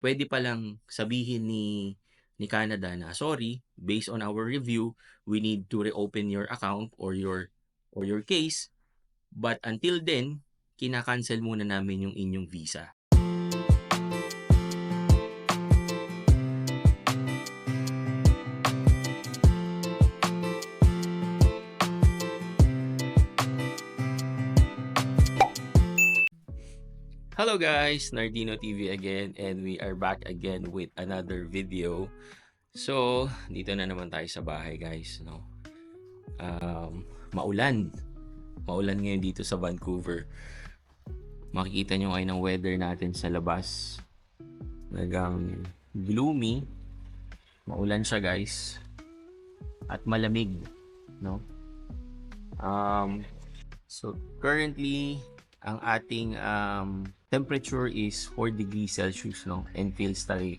pwede palang sabihin ni Canada na, "Sorry, based on our review, we need to reopen your account or your case, but until then, kina-cancel muna namin yung inyong visa." Hello guys, Nardino TV again, and we are back again with another video. So, dito na naman tayo sa bahay guys, no? Maulan. Maulan ngayon dito sa Vancouver. Makikita nyo ngayon ang weather natin sa labas. Talagang gloomy. Maulan siya guys. At malamig, no? So currently, ang ating temperature is 4 degrees Celsius, no? And feels like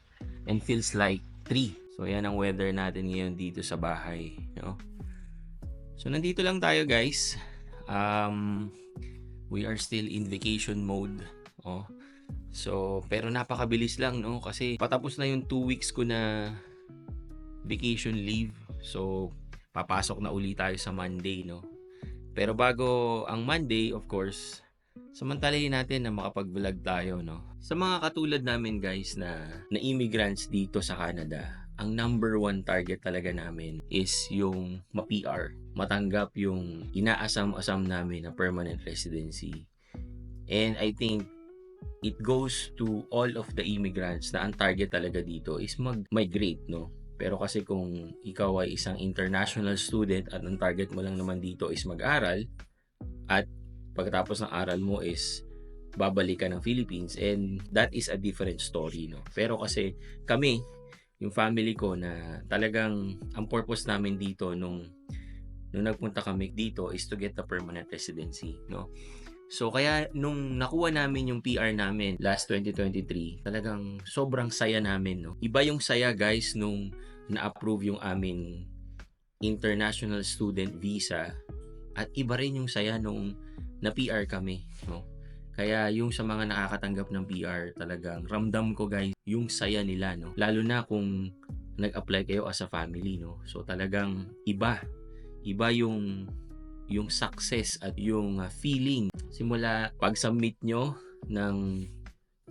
3. So yan ang weather natin ngayon dito sa bahay, no? So nandito lang tayo guys. We are still in vacation mode. Oh. So pero napakabilis lang, no? Kasi patapos na yung 2 weeks ko na vacation leave. So papasok na uli tayo sa Monday, no? Pero bago ang Monday, of course, samantalahin natin na makapag-vlog tayo, no? Sa mga katulad namin guys na immigrants dito sa Canada, ang number one target talaga namin is yung ma-PR, matanggap yung inaasam-asam namin na permanent residency. And I think it goes to all of the immigrants na ang target talaga dito is mag-migrate, no? Pero kasi kung ikaw ay isang international student at ang target mo lang naman dito is mag-aral at pagkatapos ng aral mo is babalik ka ng Philippines, and that is a different story, no? Pero kasi kami, yung family ko na talagang ang purpose namin dito nung nagpunta kami dito is to get the permanent residency, no? So kaya nung nakuha namin yung PR namin last 2023, talagang sobrang saya namin, no? Iba yung saya guys nung na-approve yung aming international student visa at iba rin yung saya nung na-PR kami, no? Kaya yung sa mga nakakatanggap ng PR, talagang ramdam ko guys yung saya nila, no? Lalo na kung nag-apply kayo as a family, no? So talagang iba yung success at yung feeling simula pag-submit nyo ng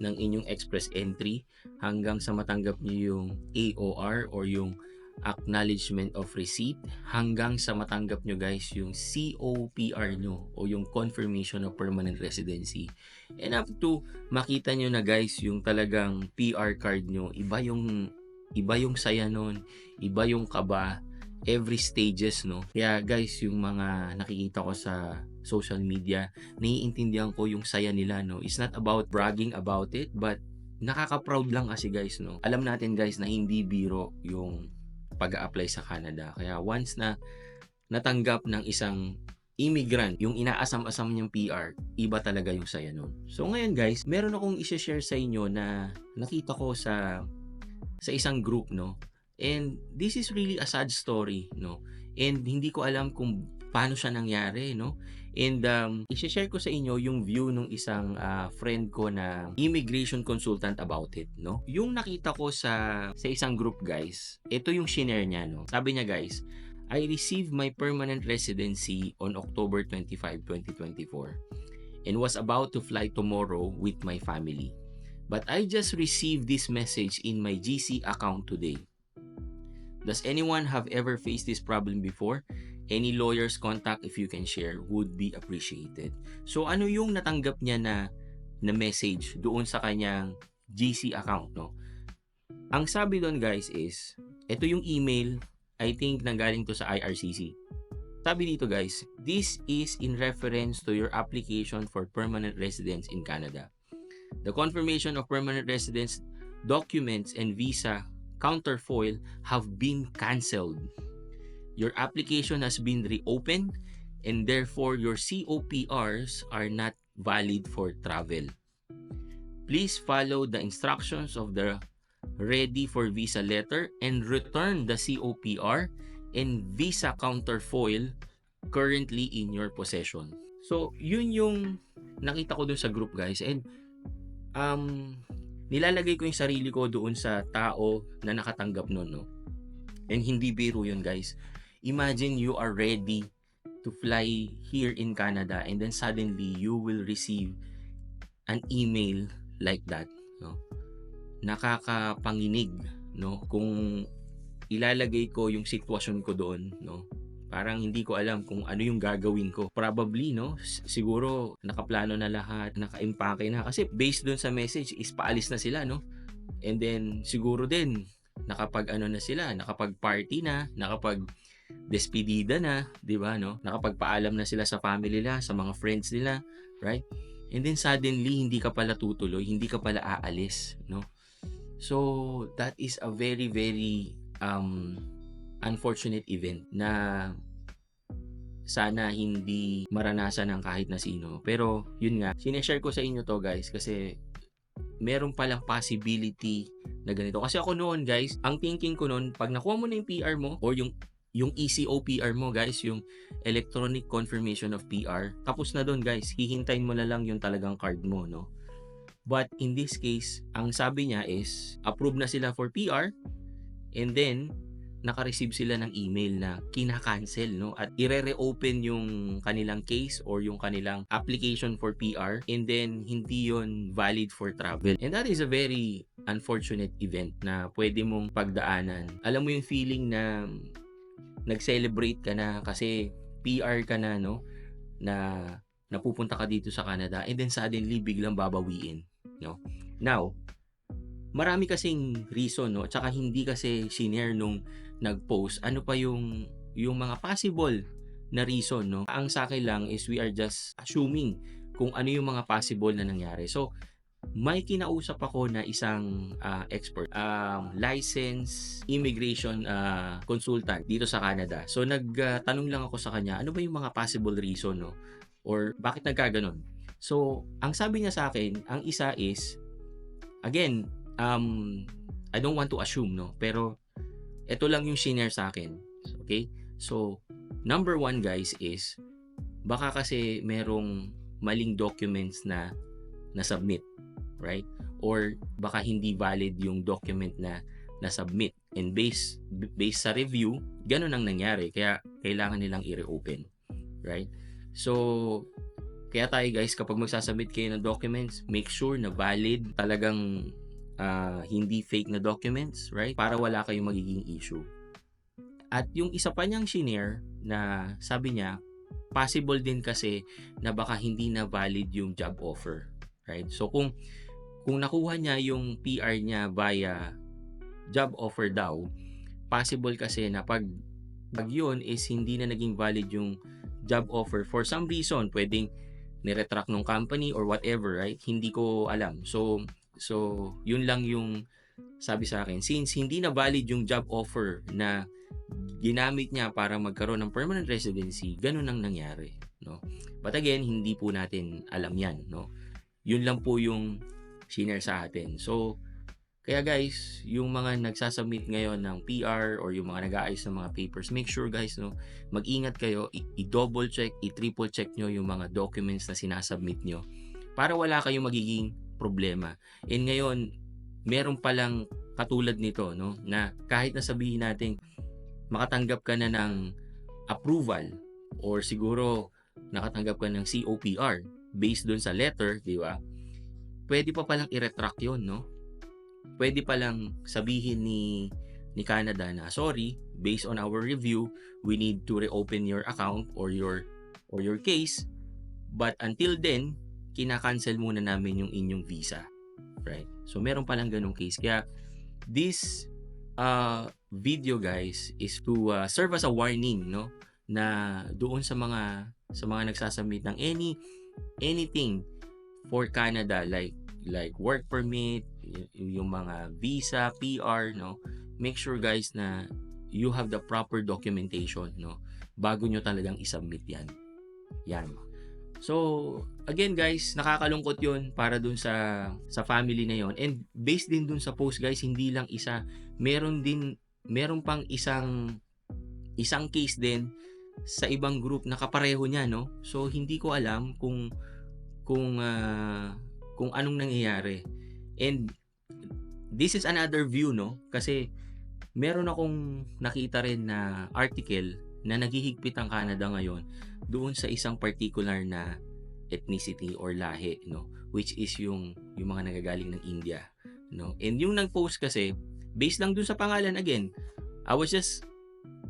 inyong express entry hanggang sa matanggap nyo yung AOR or yung acknowledgement of receipt hanggang sa matanggap nyo guys yung COPR nyo o yung confirmation of permanent residency, and up to makita nyo na guys yung talagang PR card nyo, iba yung saya nun, iba yung kaba, every stages, no? Kaya guys, yung mga nakikita ko sa social media, naiintindihan ko yung saya nila, no? It's not about bragging about it, but nakaka-proud lang kasi guys, no? Alam natin guys na hindi biro yung pag-a-apply sa Canada. Kaya once na natanggap ng isang immigrant yung inaasam-asam niyang PR, iba talaga yung saya nun. So ngayon guys, meron akong i-share sa inyo na nakita ko sa isang group, no? And this is really a sad story, no? And hindi ko alam kung paano siya nangyari, no? And i-share ko sa inyo yung view ng isang friend ko na immigration consultant about it, no? Yung nakita ko sa isang group, guys, ito yung shinare niya, no? Sabi niya, guys, I received my permanent residency on October 25, 2024 and was about to fly tomorrow with my family. But I just received this message in my GC account today. Does anyone have ever faced this problem before? Any lawyer's contact if you can share would be appreciated. So ano yung natanggap niya na message doon sa kanyang GC account, no? Ang sabi doon guys is, ito yung email, I think nanggaling to sa IRCC. Sabi dito guys, this is in reference to your application for permanent residence in Canada. The confirmation of permanent residence documents and visa counterfoil have been cancelled. Your application has been reopened and therefore your COPRs are not valid for travel. Please follow the instructions of the ready for visa letter and return the COPR and visa counterfoil currently in your possession. So, yun yung nakita ko dun sa group guys, and nilalagay ko yung sarili ko doon sa tao na nakatanggap nun, no? And hindi biro yun, guys. Imagine you are ready to fly here in Canada and then suddenly you will receive an email like that, no? Nakakapanginig, no? Kung ilalagay ko yung sitwasyon ko doon, no? Parang hindi ko alam kung ano yung gagawin ko. Probably, no? Siguro nakaplano na lahat, nakaimpake na. Kasi based doon sa message is paalis na sila, no? And then siguro din nakapag-ano na sila, nakapag-party na, nakapag-despedida na, 'di ba, no? Nakapagpaalam na sila sa family nila, sa mga friends nila, right? And then suddenly hindi ka pala tutuloy, hindi ka pala aalis, no? So that is a very very unfortunate event na sana hindi maranasan ng kahit na sino. Pero yun nga, sineshare ko sa inyo to, guys, kasi meron palang possibility na ganito. Kasi ako noon, guys, ang thinking ko noon, pag nakuha mo na yung PR mo or yung ECO PR mo, guys, yung Electronic Confirmation of PR, tapos na doon, guys. Hihintayin mo na lang yung talagang card mo, no? But in this case, ang sabi niya is approve na sila for PR and then naka-receive sila ng email na kina-cancel, no? At i-reopen yung kanilang case or yung kanilang application for PR and then hindi yon valid for travel. And that is a very unfortunate event na pwede mong pagdaanan. Alam mo yung feeling na nag-celebrate ka na kasi PR ka na, no? Na napupunta ka dito sa Canada and then suddenly biglang babawiin, no? Now, marami kasing reason, no? Tsaka hindi kasi shinare nung nag-post ano pa yung mga possible na reason, no? Ang sa akin lang is we are just assuming kung ano yung mga possible na nangyari. So may kinausap ako na isang expert, licensed immigration consultant dito sa Canada. So nagtanong lang ako sa kanya, ano ba yung mga possible reason, no? Or bakit nagkaganon? So ang sabi niya sa akin, ang isa is, again, I don't want to assume, no? Pero ito lang yung shinare sa akin. Okay? So, number one, guys, is baka kasi merong maling documents na na-submit, right? Or baka hindi valid yung document na na-submit. And based sa review, ganun ang nangyari. Kaya kailangan nilang i-reopen, right? So, kaya tayo, guys, kapag magsasubmit kayo ng documents, make sure na valid, talagang hindi fake na documents, right? Para wala kayong magiging issue. At yung isa pa niyang shinare na sabi niya, possible din kasi na baka hindi na valid yung job offer, right? So kung nakuha niya yung PR niya via job offer daw, possible kasi na pag yun is hindi na naging valid yung job offer for some reason, pwedeng niretract ng company or whatever, right? Hindi ko alam. So, yun lang yung sabi sa akin. Since hindi na valid yung job offer na ginamit niya para magkaroon ng permanent residency, ganun ang nangyari, no? But again, hindi po natin alam yan, no? Yun lang po yung shinare sa atin. So, kaya guys, yung mga nagsasubmit ngayon ng PR or yung mga nag-aayos ng mga papers, make sure, guys, no, mag-ingat kayo, i-double check, i-triple check nyo yung mga documents na sinasubmit nyo para wala kayong magiging problema. And ngayon, meron palang katulad nito, no, na kahit na sabihin natin makatanggap ka na ng approval or siguro nakatanggap ka ng COPR based doon sa letter, di ba? Pwede pa palang i-retract yun, no? Pwede palang sabihin ni Canada na, sorry, based on our review, we need to reopen your account or your case, but until then, kina-cancel muna namin yung inyong visa, right? So meron palang ganung case. Kaya this video, guys, is to serve as a warning, no, na doon sa mga nagsasubmit ng anything for Canada, like work permit, yung mga visa, PR, no, make sure, guys, na you have the proper documentation, no, bago nyo talagang isubmit yan. So, again, guys, nakakalungkot yun para dun sa family na yon. And based din dun sa post, guys, hindi lang isa, meron pang isang case din sa ibang group na kapareho niya, no? So, hindi ko alam kung anong nangyayari. And this is another view, no? Kasi meron akong nakita rin na article na naghihigpit ang Canada ngayon doon sa isang particular na ethnicity or lahi, no, which is yung mga nagagaling ng India, no. And yung nag-post kasi based lang dun sa pangalan, again, I was just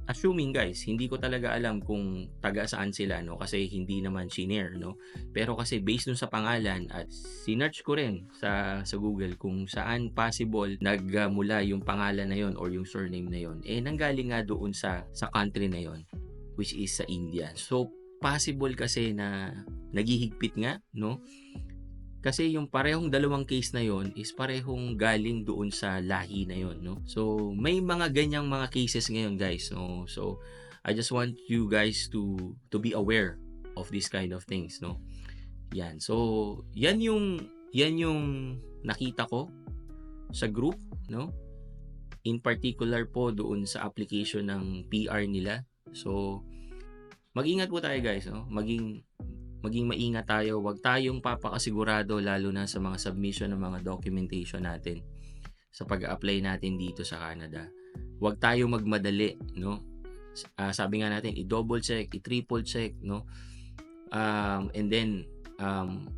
assuming, guys, hindi ko talaga alam kung taga saan sila, no, kasi hindi naman shinare, no. Pero kasi based dun sa pangalan at sinearch ko rin sa Google kung saan possible nagmula yung pangalan na yon or yung surname na yon, eh nanggaling nga doon sa country na yon, which is sa India. So possible kasi na naghihigpit nga, no, kasi yung parehong dalawang case na yon is parehong galing doon sa lahi na yon, no. So may mga ganyang mga cases ngayon, guys, no. So I just want you guys to be aware of this kind of things, no. Yan. So yan yung nakita ko sa group, no. In particular po doon sa application ng PR nila. So mag-ingat po tayo, guys, no. Maging maingat tayo, huwag tayong papakasigurado lalo na sa mga submission ng mga documentation natin sa pag-apply natin dito sa Canada. Huwag tayong magmadali, no? Sabi nga natin, i-double check, i-triple check, no? And then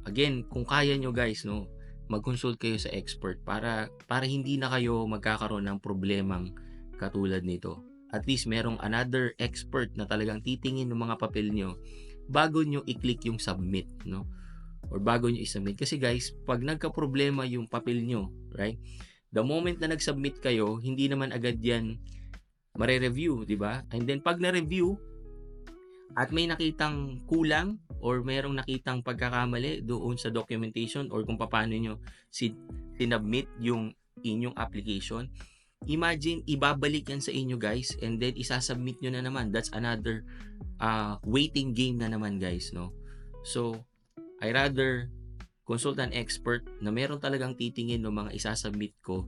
again, kung kaya nyo, guys, no, mag-consult kayo sa expert para hindi na kayo magkakaroon ng problemang katulad nito. At least merong another expert na talagang titingin ng mga papel nyo bago nyo i-click yung submit, no? Or bago nyo i-submit. Kasi, guys, pag nagka-problema yung papel nyo, right? The moment na nag-submit kayo, hindi naman agad yan mare-review, di ba? And then pag na-review at may nakitang kulang or merong nakitang pagkakamali doon sa documentation or kung paano nyo sinubmit yung inyong application, imagine, ibabalik yan sa inyo, guys, and then isasubmit nyo na naman. That's another waiting game na naman, guys, no. So I rather consult an expert na meron talagang titingin ng mga isasubmit ko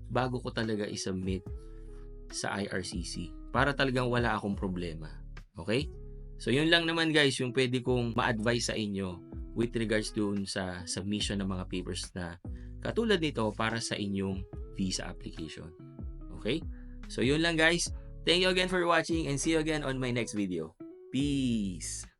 bago ko talaga isubmit sa IRCC para talagang wala akong problema. Okay? So yun lang naman, guys, yung pwede kong ma-advise sa inyo with regards doon sa submission ng mga papers na katulad nito para sa inyong visa application. Okay? So yun lang, guys. Thank you again for watching and see you again on my next video. Peace!